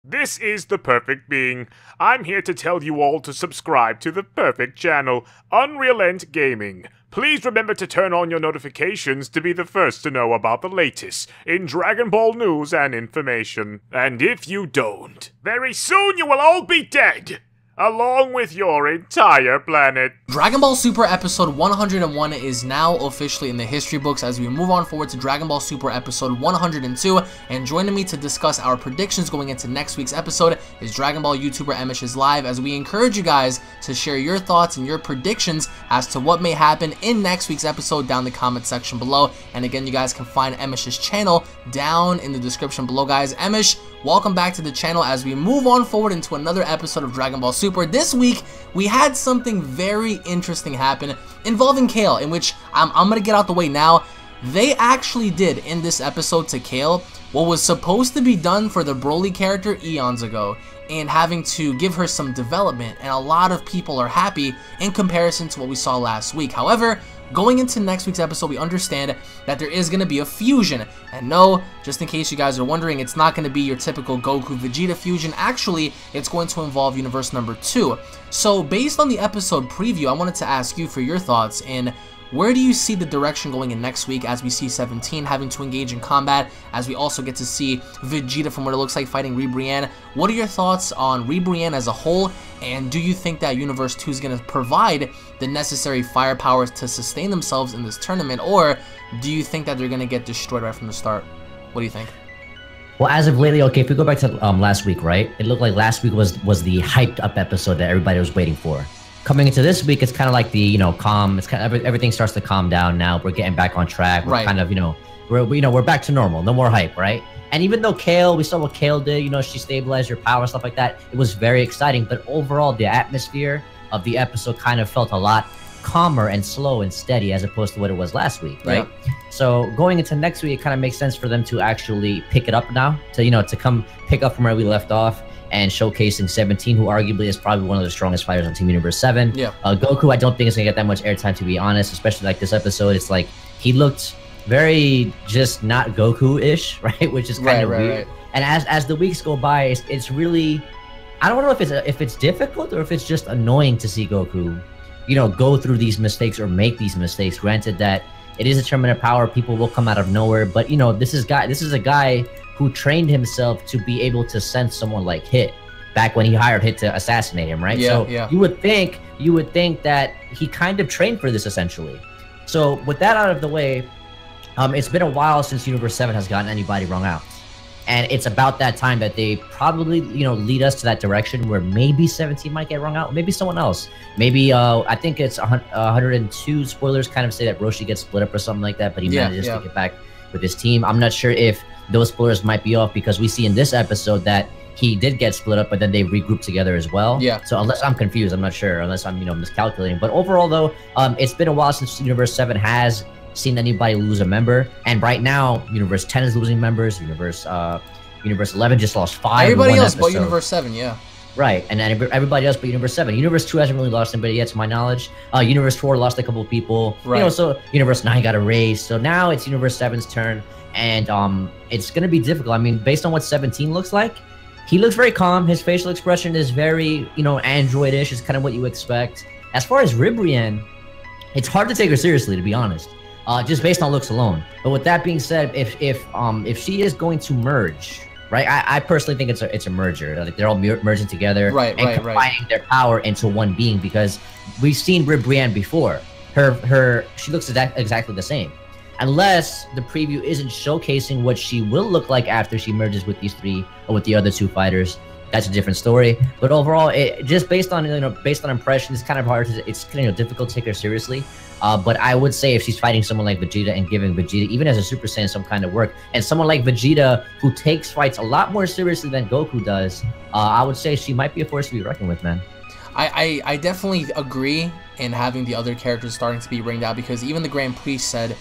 This is the Perfect Being. I'm here to tell you all to subscribe to the perfect channel, UnrealEntGaming. Please remember to turn on your notifications to be the first to know about the latest in Dragon Ball news and information. And if you don't, very soon you will all be dead, along with your entire planet. Dragon Ball Super episode 101 is now officially in the history books as we move on forward to Dragon Ball Super episode 102, and joining me to discuss our predictions going into next week's episode is Dragon Ball YouTuber EmoshIsLive, as we encourage you guys to share your thoughts and your predictions as to what may happen in next week's episode down in the comment section below. And again, you guys can find Emosh's channel down in the description below, guys. Emosh, welcome back to the channel as we move on forward into another episode of Dragon Ball Super. This week, we had something very interesting happen involving Kale, in which I'm going to get out the way now. They actually did, in this episode to Kale, what was supposed to be done for the Broly character eons ago, and having to give her some development, and a lot of people are happy in comparison to what we saw last week. However, going into next week's episode, we understand that there is going to be a fusion. And no, just in case you guys are wondering, it's not going to be your typical Goku-Vegeta fusion. Actually, it's going to involve universe number 2. So, based on the episode preview, I wanted to ask you for your thoughts in where do you see the direction going in next week, as we see 17 having to engage in combat, as we also get to see Vegeta, from what it looks like, fighting Ribrianne. What are your thoughts on Ribrianne as a whole, and do you think that Universe 2 is going to provide the necessary firepower to sustain themselves in this tournament, or do you think that they're going to get destroyed right from the start? What do you think? Well, as of lately, okay, if we go back to last week, right? It looked like last week was the hyped up episode that everybody was waiting for. Coming into this week, it's kind of like the, calm. It's kind of everything starts to calm down now. We're getting back on track. We're kind of, we're back to normal. No more hype, right? And even though Kale, we saw what Kale did, she stabilized her power, stuff like that. It was very exciting. But overall, the atmosphere of the episode kind of felt a lot calmer and slow and steady as opposed to what it was last week, right? Yeah. So going into next week, it kind of makes sense for them to actually pick it up now, to come pick up from where we left off, and showcasing 17, who arguably is probably one of the strongest fighters on Team Universe 7. Yeah. Goku, I don't think is going to get that much airtime, to be honest, especially like this episode. It's like he looked very just not Goku-ish, right? Which is kind of weird. Right. And as the weeks go by, it's really, I don't know if it's difficult or if it's just annoying to see Goku, go through these mistakes or make these mistakes. Granted that it is a tournament of power, people will come out of nowhere, but this is a guy who trained himself to be able to sense someone like Hit back when he hired Hit to assassinate him, right? Yeah, so you would think that he kind of trained for this essentially. So with that out of the way, it's been a while since Universe 7 has gotten anybody wrung out. And it's about that time that they probably, lead us to that direction where maybe 17 might get wrung out, maybe someone else. Maybe, I think it's 102 spoilers kind of say that Roshi gets split up or something like that, but he manages to get back with his team. I'm not sure if those spoilers might be off, because we see in this episode that he did get split up, but then they regrouped together as well. Yeah. So unless I'm confused, I'm not sure, unless I'm, miscalculating. But overall, though, it's been a while since Universe 7 has seen anybody lose a member. And right now, Universe 10 is losing members. Universe 11 just lost 5. Everybody else but Universe 7, yeah. Right, and then everybody else but Universe 7. Universe 2 hasn't really lost anybody yet, to my knowledge. Universe 4 lost a couple of people. Right. So Universe 9 got erased. So now it's Universe 7's turn. And it's going to be difficult. I mean, based on what 17 looks like, he looks very calm. His facial expression is very, android-ish. It's kind of what you expect. As far as Ribrianne, it's hard to take her seriously, to be honest, just based on looks alone. But with that being said, if she is going to merge, right, I personally think it's a merger. Like they're all merging together, and combining their power into one being, because we've seen Ribrianne before. She looks exactly the same. Unless the preview isn't showcasing what she will look like after she merges with these 3 or with the other 2 fighters, that's a different story. But overall, just based on impressions, it's kind of hard to, it's difficult to take her seriously. But I would say if she's fighting someone like Vegeta and giving Vegeta, even as a Super Saiyan, some kind of work, and someone like Vegeta who takes fights a lot more seriously than Goku does, I would say she might be a force to be reckoned with, man. I definitely agree in having the other characters starting to be ringed out, because even the Grand Priest said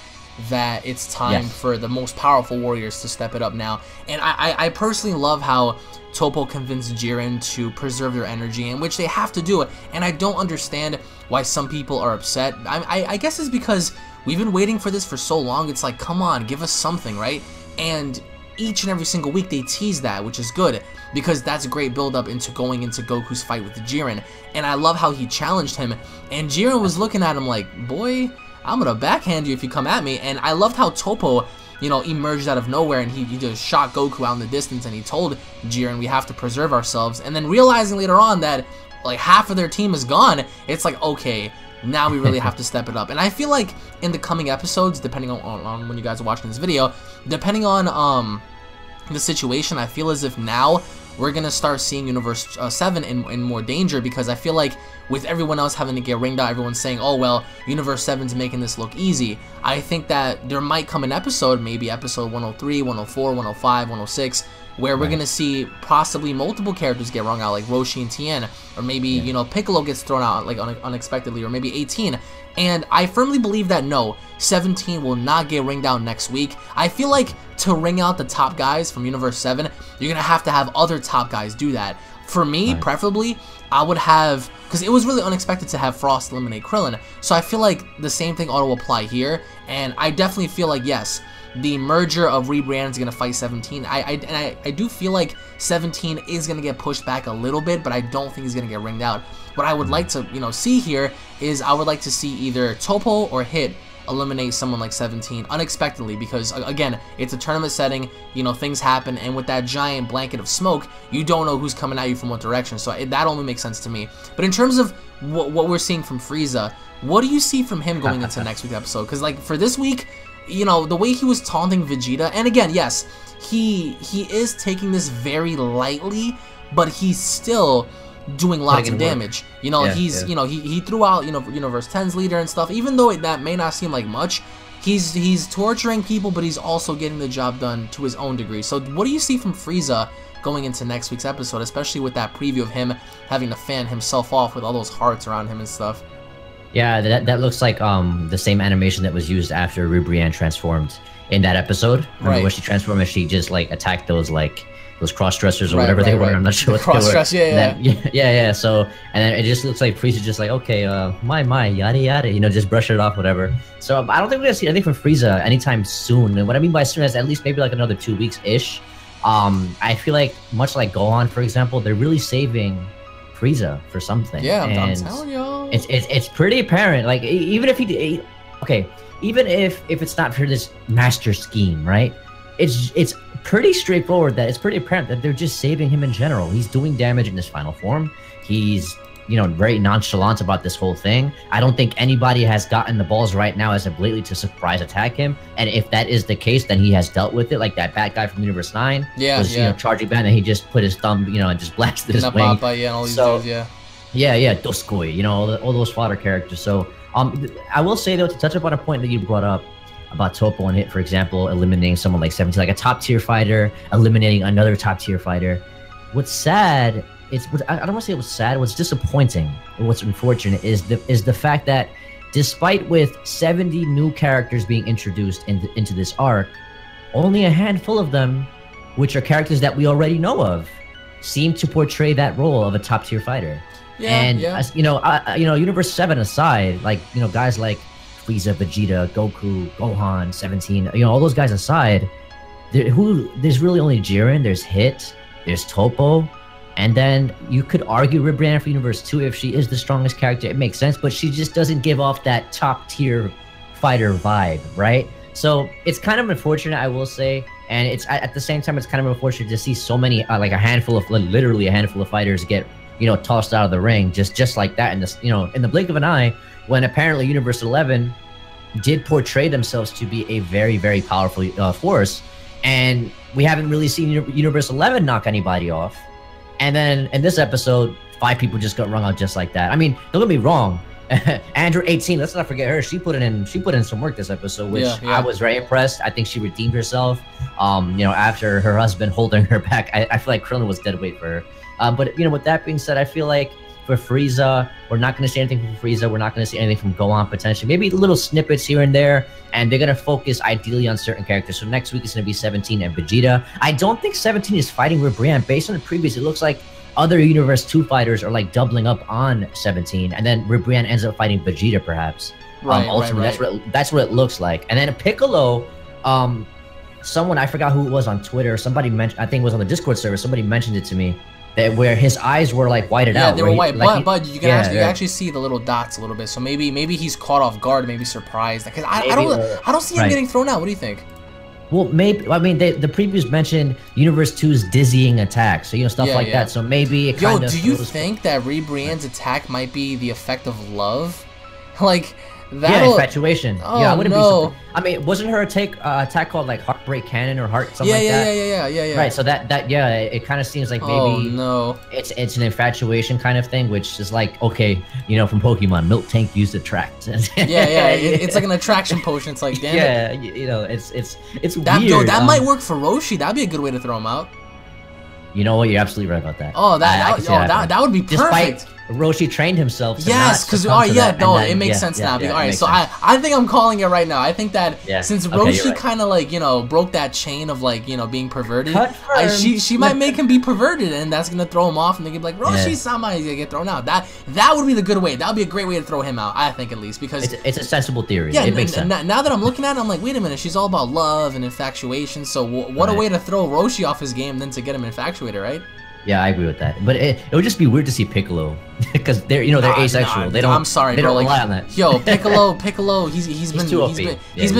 that it's time for the most powerful warriors to step it up now. And I personally love how Toppo convinced Jiren to preserve their energy, in which they have to do it. And I don't understand why some people are upset. I guess it's because we've been waiting for this for so long. It's like, come on, give us something, right? And each and every single week they tease that, which is good, because that's a great build up into going into Goku's fight with Jiren. And I love how he challenged him, and Jiren was looking at him like, boy, I'm gonna backhand you if you come at me. And I loved how Toppo, you know, emerged out of nowhere, and he just shot Goku out in the distance, and he told Jiren, we have to preserve ourselves. And then realizing later on that like half of their team is gone, it's like, okay, now we really have to step it up. And I feel like in the coming episodes, depending on when you guys are watching this video, depending on the situation, I feel as if now we're gonna start seeing Universe 7 in more danger, because I feel like with everyone else having to get ringed out, everyone's saying, oh well, Universe 7's making this look easy. I think that there might come an episode, maybe episode 103, 104, 105, 106, where we're gonna see possibly multiple characters get wrung out, like Roshi and Tien, or maybe, you know, Piccolo gets thrown out like unexpectedly, or maybe 18. And I firmly believe that no, 17 will not get ringed out next week. I feel like to ring out the top guys from Universe 7, you're gonna have to have other top guys do that. For me, preferably, I would have, because it was really unexpected to have Frost eliminate Krillin, so I feel like the same thing ought to apply here. And I definitely feel like, yes, the merger of Rebrand is going to fight 17. I do feel like 17 is going to get pushed back a little bit, but I don't think he's going to get ringed out. What I would like to, you know, see here is I would like to see either Toppo or Hit eliminate someone like 17 unexpectedly, because again, it's a tournament setting, you know, things happen, and with that giant blanket of smoke, you don't know who's coming at you from what direction, so that only makes sense to me. But in terms of what we're seeing from Frieza, what do you see from him going into next week's episode? Because like for this week, you know, the way he was taunting Vegeta, and again, yes, he is taking this very lightly, but he's still doing lots of damage. You know, you know, he threw out, you know, Universe 10's leader and stuff, even though that may not seem like much. He's torturing people, but he's also getting the job done to his own degree. So what do you see from Frieza going into next week's episode, especially with that preview of him having to fan himself off with all those hearts around him and stuff? Yeah, that looks like the same animation that was used after Rubrianne transformed in that episode. Remember when she transformed and she just like attacked those cross-dressers or whatever they were. I'm not sure what cross-dress, yeah. So, and then it just looks like Frieza just like, okay, my, yada yada, you know, just brush it off, whatever. So I don't think we're gonna see anything from Frieza anytime soon. And what I mean by soon is at least maybe like another 2 weeks-ish. I feel like, much like Gohan, for example, they're really saving Frieza for something. Yeah, I'm telling you. It's pretty apparent. Like even if even if it's not for this master scheme, right? It's pretty straightforward that it's pretty apparent that they're just saving him in general. He's doing damage in his final form. He's, you know, very nonchalant about this whole thing. I don't think anybody has gotten the balls right now as of lately to surprise attack him. And if that is the case, then he has dealt with it, like that bad guy from Universe 9. You know, charging back, and he just put his thumb, you know, and just blasted his wing. And all these dudes, Doskoi, you know, all those fodder characters. So I will say though, to touch upon a point that you brought up about Toppo and Hit, for example, eliminating someone like 17, like a top tier fighter, eliminating another top tier fighter. What's sad, I don't want to say it was sad, what's disappointing, or what's unfortunate is the fact that despite with 70 new characters being introduced into this arc, only a handful of them, which are characters that we already know of, seem to portray that role of a top tier fighter. You know, Universe 7 aside, like, you know, guys like Frieza, Vegeta, Goku, Gohan, 17, you know, all those guys aside, there's really only Jiren, there's Hit, there's Toppo, and then you could argue Ribrianne for Universe 2 if she is the strongest character, it makes sense, but she just doesn't give off that top tier fighter vibe, right? So it's kind of unfortunate, I will say, and it's at the same time, it's kind of unfortunate to see so many, like literally a handful of fighters get, you know, tossed out of the ring just like that in this, you know, in the blink of an eye, when apparently Universe 11 did portray themselves to be a very, very powerful force, and we haven't really seen Universe 11 knock anybody off. And then in this episode, 5 people just got rung out just like that. I mean, don't get me wrong, Andrew 18, let's not forget her. She put in some work this episode, which I was very impressed. I think she redeemed herself. You know, after her husband holding her back, I feel like Krillin was dead weight for her. But you know, with that being said, I feel like for Frieza, we're not going to see anything from Frieza. We're not going to see anything from Gohan potentially. Maybe little snippets here and there, and they're going to focus ideally on certain characters. So next week it's going to be 17 and Vegeta. I don't think 17 is fighting Ribrianne. Based on the previous, it looks like other Universe 2 fighters are like doubling up on 17, and then Ribrianne ends up fighting Vegeta perhaps. Ultimately, that's what it looks like. And then Piccolo, someone, I forgot who it was on Twitter, somebody mentioned, I think it was on the Discord server, somebody mentioned it to me, that where his eyes were like whited out. Yeah, they were white, like, but you can actually see the little dots a little bit. So maybe he's caught off guard, maybe surprised. Because I don't see him getting thrown out. What do you think? Well, maybe, I mean, the previews mentioned Universe 2's dizzying attack, so, you know, stuff like that. So maybe it kind of... do you think that Brienne's attack might be the effect of love? Like, yeah, infatuation. Oh, yeah, I wouldn't be surprised. I mean, wasn't her attack called like Heartbreak Cannon or Heart something like that? Yeah. Right. So that it kind of seems like maybe it's an infatuation kind of thing, which is like, okay, you know, from Pokemon, Milk Tank used attract. It's like an attraction potion. It's like, damn it. You know, it's that, weird. Yo, that might work for Roshi. That'd be a good way to throw him out. You know what? You're absolutely right about that. Oh, that would be perfect. Despite Roshi trained himself. Yes, because it makes sense now. Alright, so I think I'm calling it right now. I think that since Roshi kind of like, you know, broke that chain of like, you know, being perverted, she might make him be perverted, and that's gonna throw him off, and they can be like, Roshi somebody's gonna get thrown out. That would be the good way. That would be a great way to throw him out. I think at least because it's a sensible theory. Yeah, it makes sense. Now that I'm looking at it, I'm like, wait a minute, she's all about love and infatuation. So what a way to throw Roshi off his game than to get him infatuated, right? Yeah, I agree with that. But it would just be weird to see Piccolo because they're asexual. They don't. I'm sorry, they bro. don't rely on that. Yo, Piccolo, he's been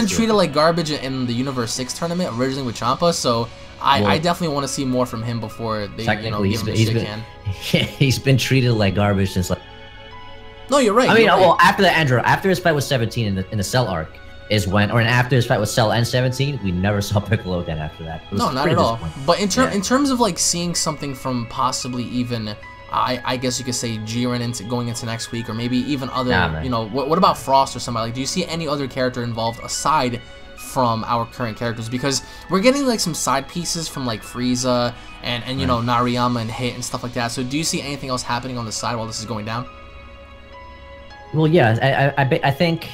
treated OP. like garbage in the Universe 6 tournament originally with Champa. So I definitely want to see more from him before they give him a shit can. He's been treated like garbage since like. No, you're right. I mean, well, after his fight with 17 in the Cell arc is when, or after his fight with Cell and 17, we never saw Piccolo again after that. No, not at all. But in terms of like seeing something from possibly even, I guess you could say Jiren going into next week, or maybe even other, you know, what about Frost or somebody? Like, do you see any other character involved aside from our current characters? Because we're getting like some side pieces from like Frieza and you know, Nariyama and Hit and stuff like that. So do you see anything else happening on the side while this is going down? Well, yeah, I think.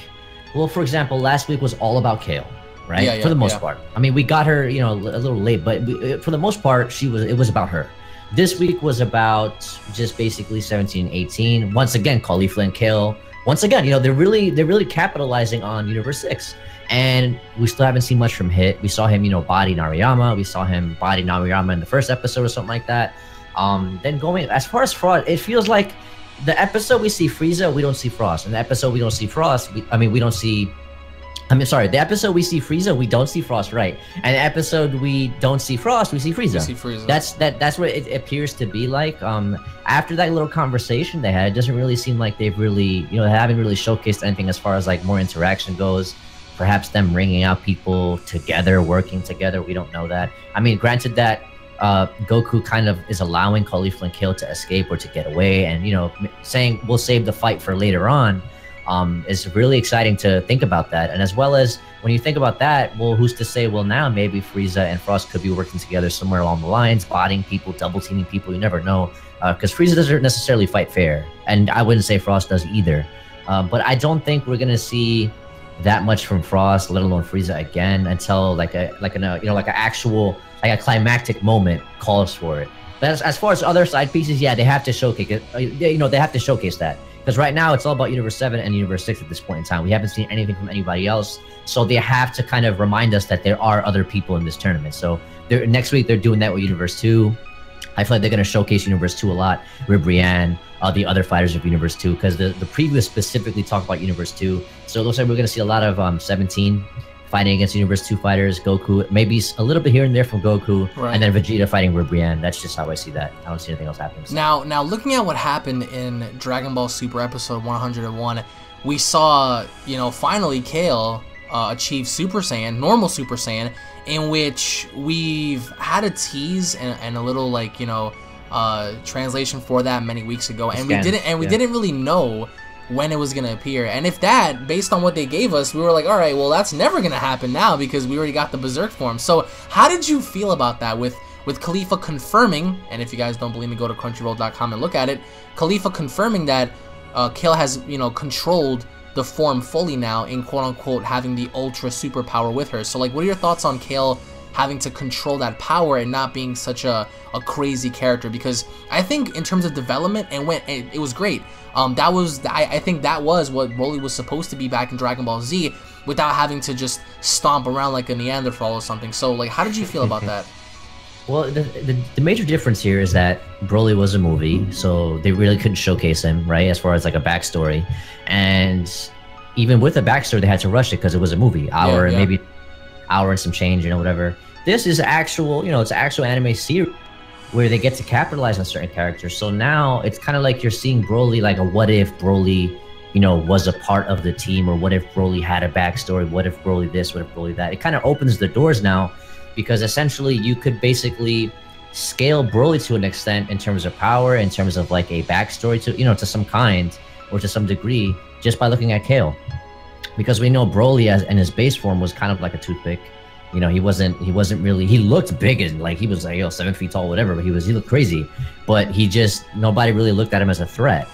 Well, for example, last week was all about Kale, right? For the most part. I mean, we got her, you know, a little late, but for the most part, it was about her. This week was about just basically 17, 18. Once again, Caulifla and Kale. Once again, you know, they're really capitalizing on Universe 6. And we still haven't seen much from Hit. We saw him, you know, body Nariyama. We saw him body Nariyama in the first episode or something like that. Then going, as far as Frost, it feels like the episode we see Frieza, we don't see Frost. And the episode we don't see Frost, the episode we see Frieza, we don't see Frost, right? And the episode we don't see Frost, we see Frieza. We see Frieza. That's what it appears to be like. After that little conversation they had, it doesn't really seem like they've really, you know, they haven't really showcased anything as far as like more interaction goes. Perhaps them bringing out people together, working together. We don't know that. I mean, granted that Goku kind of is allowing Caulifla and Kale to escape or to get away, and you know, saying we'll save the fight for later on, is really exciting to think about that. And as well as when you think about that, well, who's to say? Well, now maybe Frieza and Frost could be working together somewhere along the lines, botting people, double teaming people. You never know, because Frieza doesn't necessarily fight fair, and I wouldn't say Frost does either. But I don't think we're gonna see that much from Frost, let alone Frieza again, until like a climactic moment calls for it. But as far as other side pieces, yeah, they have to showcase it. You know, they have to showcase that, because right now it's all about Universe 7 and Universe 6 at this point in time. We haven't seen anything from anybody else, so they have to kind of remind us that there are other people in this tournament. So next week they're doing that with Universe 2. I feel like they're going to showcase Universe 2 a lot with Brienne, the other fighters of Universe 2, because the preview specifically talked about Universe 2. So it looks like we're going to see a lot of 17 fighting against Universe 2 fighters, Goku, maybe a little bit here and there from Goku, and then Vegeta fighting with Brienne. That's just how I see that. I don't see anything else happening. So. Now, looking at what happened in Dragon Ball Super Episode 101, we saw, you know, finally Kale achieve Super Saiyan, normal Super Saiyan, in which we've had a tease and a little, like, you know, translation for that many weeks ago, and we didn't really know when it was gonna appear. And if that, based on what they gave us, we were like, all right, well, that's never gonna happen now because we already got the Berserk form. So how did you feel about that with Khalifa confirming, and if you guys don't believe me, go to crunchyroll.com and look at it, Khalifa confirming that Kale has, you know, controlled the form fully now, in quote-unquote having the ultra superpower with her. So, like, what are your thoughts on Kale having to control that power and not being such a crazy character. Because I think in terms of development, it was great. I think that was what Broly was supposed to be back in Dragon Ball Z, without having to just stomp around like a Neanderthal or something. So like, how did you feel about that? Well, the major difference here is that Broly was a movie, so they really couldn't showcase him, right, as far as like a backstory. And even with a backstory, they had to rush it because it was a movie, maybe hour and some change, whatever. This is actual, it's an actual anime series where they get to capitalize on certain characters. So now it's kind of like you're seeing Broly, like a what if Broly, was a part of the team, or what if Broly had a backstory, what if Broly this, what if Broly that. It kind of opens the doors now, because essentially you could basically scale Broly to an extent in terms of power, in terms of like a backstory to some kind or to some degree, just by looking at Kale. Because we know Broly in his base form was kind of like a toothpick. He wasn't really, he looked big and like he was like 7 feet tall, whatever, but he looked crazy. But nobody really looked at him as a threat.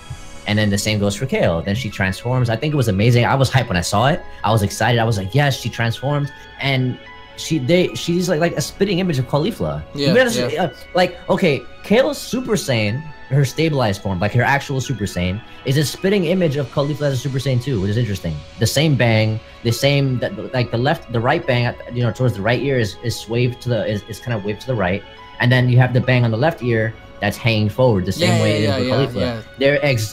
And then the same goes for Kale. Then she transforms. I think it was amazing. I was hyped when I saw it. I was excited. I was like, yes, she transformed. And she's like a spitting image of Caulifla. Like, okay, Kale's Super Saiyan, her stabilized form, like her actual Super Saiyan, is a spitting image of Caulifla as a Super Saiyan 2, which is interesting. The same bang, like the right bang, towards the right ear is swayed to is kind of waved to the right, and then you have the bang on the left ear that's hanging forward the same way it is with Caulifla.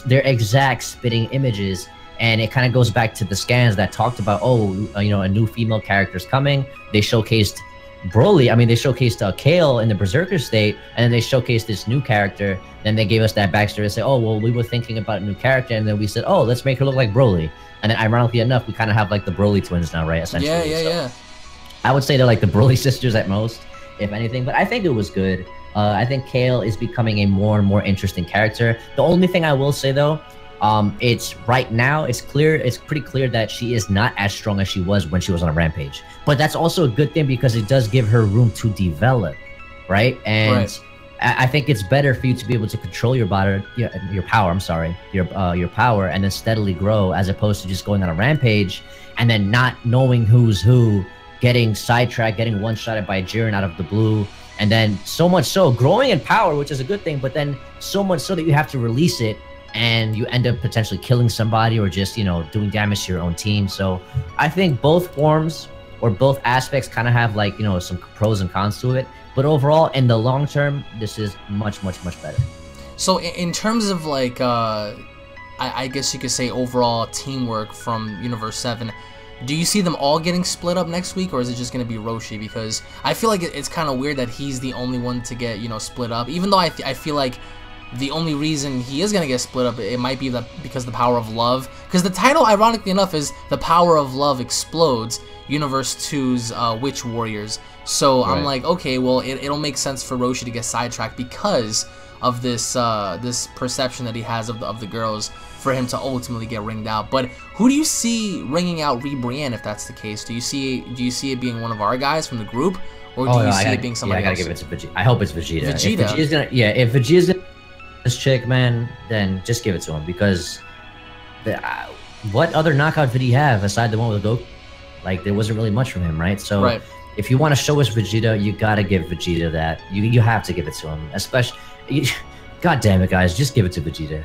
They're exact spitting images. And it kind of goes back to the scans that talked about, a new female character's coming. They showcased Broly. I mean, they showcased Kale in the Berserker state, and then they showcased this new character. Then they gave us that backstory to say, oh, well, we were thinking about a new character, and then we said, oh, let's make her look like Broly. And then, ironically enough, we kind of have like the Broly twins now, right? Essentially. Yeah. I would say they're like the Broly sisters at most, if anything. But I think it was good. I think Kale is becoming a more and more interesting character. The only thing I will say though, it's right now, it's pretty clear that she is not as strong as she was when she was on a rampage. But that's also a good thing because it does give her room to develop, right? And I think it's better for you to be able to control your body, your power, your power, and then steadily grow, as opposed to just going on a rampage and then not knowing who's who, getting sidetracked, getting one-shotted by Jiren out of the blue, and then so much so growing in power, which is a good thing, but then so much so that you have to release it, and you end up potentially killing somebody or just, doing damage to your own team. So I think both forms or both aspects kind of have like, some pros and cons to it. But overall, in the long term, this is much, much, much better. So in terms of like, I guess you could say overall teamwork from Universe 7, do you see them all getting split up next week, or is it just going to be Roshi? Because I feel like it's kind of weird that he's the only one to get, split up, even though I feel like the only reason he is going to get split up, it might be because the power of love. Because the title, ironically enough, is The Power of Love Explodes, Universe 2's Witch Warriors. So I'm like, okay, well, it'll make sense for Roshi to get sidetracked because of this this perception that he has of the girls, for him to ultimately get ringed out. But who do you see ringing out Brienne if that's the case? Do you see it being one of our guys from the group, or do you see it being somebody else? I gotta give it to Vegeta. I hope it's Vegeta. If Vegeta's gonna this chick, man, then just give it to him, because what other knockout did he have aside the one with Goku? Like, there wasn't really much from him, right? So if you want to show us Vegeta, you gotta give Vegeta that. You have to give it to him, especially. God damn it, guys, just give it to Vegeta.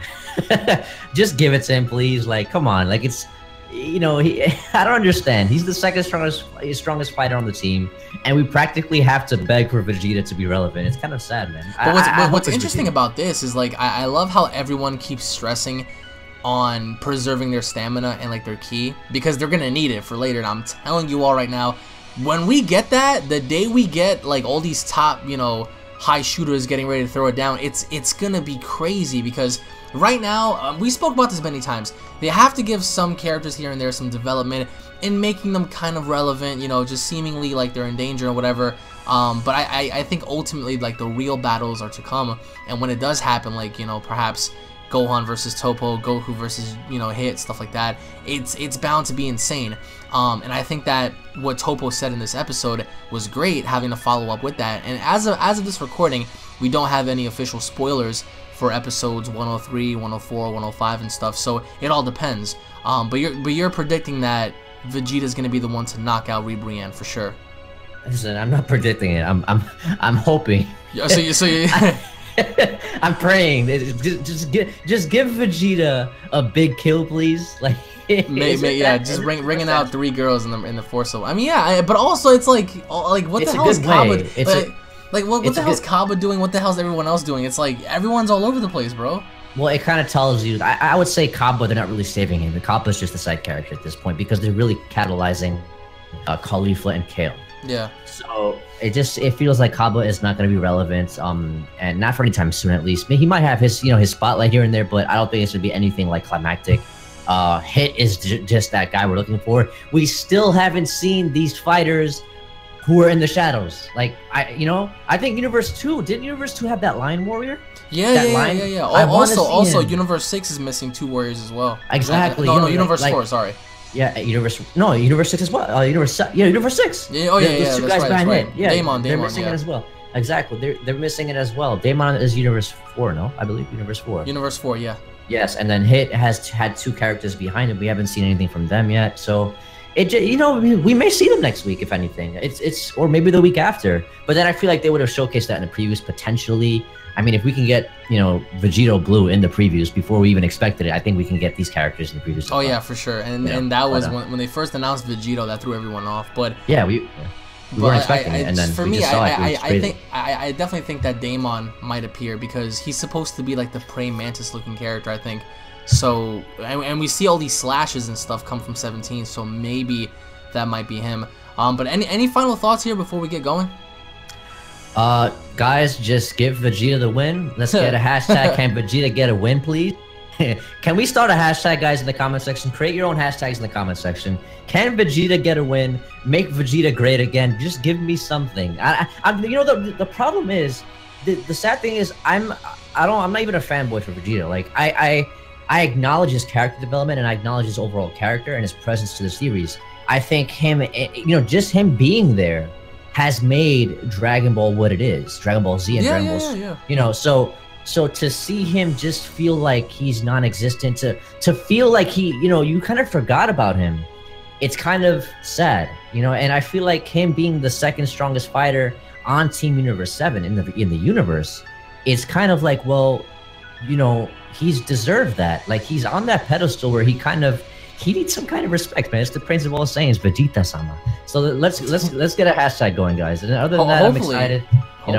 Just give it to him, please. Like, come on, like it's. I don't understand. He's the second strongest fighter on the team, and we practically have to beg for Vegeta to be relevant. It's kind of sad, man. But what's interesting about this is, like, I love how everyone keeps stressing on preserving their stamina and like their ki, because they're gonna need it for later. And I'm telling you all right now, when we get that, the day we get like all these top, high shooters getting ready to throw it down, it's gonna be crazy. Because right now, we spoke about this many times, they have to give some characters here and there some development in making them kind of relevant, just seemingly like they're in danger or whatever. But I think ultimately, like, the real battles are to come, and when it does happen, like, perhaps Gohan versus Topo, Goku versus, Hit, stuff like that, it's bound to be insane. And I think that what Topo said in this episode was great, having to follow up with that. And as of this recording, we don't have any official spoilers for episodes 103, 104, 105 and stuff, so it all depends. But you're predicting that Vegeta's gonna be the one to knock out Brienne for sure. Listen, I'm not predicting it. I'm hoping. Yeah, so you I'm praying. Just give Vegeta a big kill, please. Like, yeah, just ringing out 3 girls in the Force. I mean, yeah, but also it's like what the hell is Kaba? Like what the hell's Kaba doing? What the hell's everyone else doing? It's like everyone's all over the place, bro. Well, it kind of tells you. I would say Kaba, they're not really saving him. The Kaba is just a side character at this point because they're really catalyzing Khalifa and Kale. Yeah. So it feels like Kaba is not going to be relevant, and not for any time soon at least. He might have his his spotlight here and there, but I don't think it's going to be anything like climactic. Hit is just that guy we're looking for. We still haven't seen these fighters who are in the shadows. Like I think Universe 2 didn't Universe 2 have that Lion Warrior? Yeah. Also, Universe 6 is missing 2 warriors as well. Exactly. No, Universe 4. Sorry. Yeah, Universe 6 as well. Universe 6. Yeah, Those 2 guys behind it. Yeah, Damon, they're missing it as well. Exactly, they're missing it as well. Damon is Universe 4, no? I believe Universe 4. Universe 4, yeah. Yes, and then Hit has had 2 characters behind him. We haven't seen anything from them yet, so we may see them next week if anything. It's or maybe the week after. But then I feel like they would have showcased that in the previews potentially. I mean, if we can get Vegito Blue in the previews before we even expected it, I think we can get these characters in the previews. Oh yeah, for sure. And that was when they first announced Vegito, that threw everyone off. But yeah, we weren't expecting it, and then for me, I definitely think that Damon might appear because he's supposed to be like the praying mantis looking character, I think. So and we see all these slashes and stuff come from 17, so maybe that might be him. But any final thoughts here before we get going? Guys, just give Vegeta the win. Let's get a hashtag. Can Vegeta get a win, please? Can we start a hashtag, guys, in the comment section? Create your own hashtags in the comment section. Can Vegeta get a win? Make Vegeta great again. Just give me something. The problem is, the sad thing is, I'm not even a fanboy for Vegeta. Like I acknowledge his character development and I acknowledge his overall character and his presence to the series. I think him, just him being there has made Dragon Ball what it is. Dragon Ball Z and Dragon Ball. So to see him just feel like he's non-existent, to feel like you kind of forgot about him, it's kind of sad, And I feel like him being the second strongest fighter on Team Universe 7 in the universe, is kind of like, well, he's deserved that. Like he's on that pedestal where he needs some kind of respect, man. It's the Prince of all saints, Vegeta-sama. So let's get a hashtag going, guys. And other than that, I'm excited, and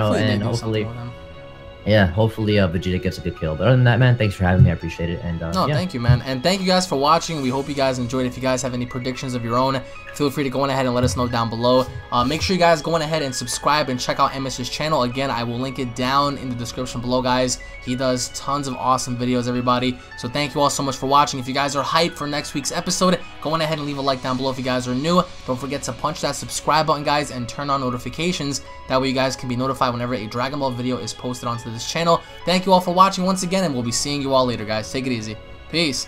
hopefully Vegeta gets a good kill. But other than that, man, thanks for having me. I appreciate it. And thank you, man. And thank you guys for watching. We hope you guys enjoyed. If you guys have any predictions of your own, feel free to go on ahead and let us know down below. Make sure you guys go on ahead and subscribe and check out Emosh's channel. Again, I will link it down in the description below, guys. He does tons of awesome videos, everybody. So thank you all so much for watching. If you guys are hyped for next week's episode, go on ahead and leave a like down below. If you guys are new, don't forget to punch that subscribe button, guys, and turn on notifications. That way you guys can be notified whenever a Dragon Ball video is posted onto this channel. Thank you all for watching once again, and we'll be seeing you all later, guys. Take it easy. Peace.